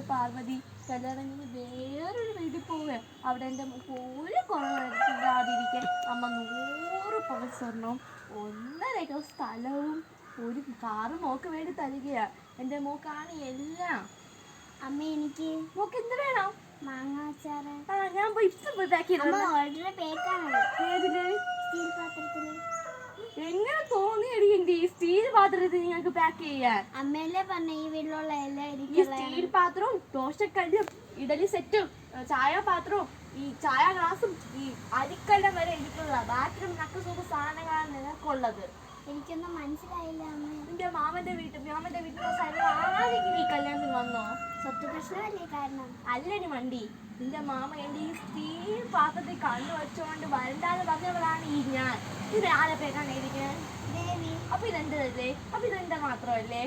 പാർവതി കല്യാണം കഴിഞ്ഞ് വേറൊരു വീട്ടിൽ പോവുക. അവിടെ എൻ്റെ മോൾക്ക് ഒരു കുറവില്ലാതിരിക്കാൻ അമ്മ 100 പവൻ സ്വർണവും 1.5 സ്ഥലവും ഒരു കാറും മോക്ക് വേണ്ടി തരികയാണ്. എൻ്റെ മോക്കാണ് എല്ലാം. അമ്മ എനിക്ക് മോക്ക് എന്ത് വേണം? മാങ്ങ അച്ചാറ്. ഞാൻ പോയി ഇപ്പം പോയി പാക്ക് ചെയ്തു. ഓർഡർ പേക്കാണ്. ഏതില്? സ്റ്റീൽ പാത്രത്തില്. എങ്ങനെ തോന്നിയടി എൻ്റെ ഈ സ്റ്റീൽ പാത്രത്തിൽ നിങ്ങൾക്ക് പാക്ക് ചെയ്യാൻ? അമ്മയല്ലേ പറഞ്ഞ ഈ വീട്ടിലുള്ള എല്ലാം ഈ എനിക്ക് സ്റ്റീൽ പാത്രവും ദോശക്കല്ലും ഇഡലി സെറ്റും ചായ പാത്രവും ഈ ചായ ഗ്ലാസും ഈ അരിക്കല്ലം വരെ എനിക്കുള്ള ബാത്റൂം നക്കസൂപ്പ് സാധനങ്ങളാണ് നിനക്കുള്ളത്. എനിക്കൊന്നും മനസ്സിലായില്ല അമ്മ. നിന്റെ മാമന്റെ വീട്ടിലുള്ള സ്ഥലം ആരെങ്കിലും ഈ കല്യാണത്തിന് വന്നോ? സ്വത്ത് പ്രശ്നമല്ലേ കാരണം? അല്ലടി മണ്ടി, നിന്റെ മാമ എൻ്റെ ഈ സ്റ്റീൽ പാത്രത്തിൽ കണ്ണു വെച്ചുകൊണ്ട് വരണ്ടാന്ന് പറഞ്ഞവളാണ് ഈ ഞാൻ. ഇത് ആരെ പേക്കാണ് ഇരിക്കുന്നത്? ദേവി. അപ്പൊ ഇതെന്തല്ലേ? അപ്പൊ ഇതെന്റെ മാത്രമല്ലേ?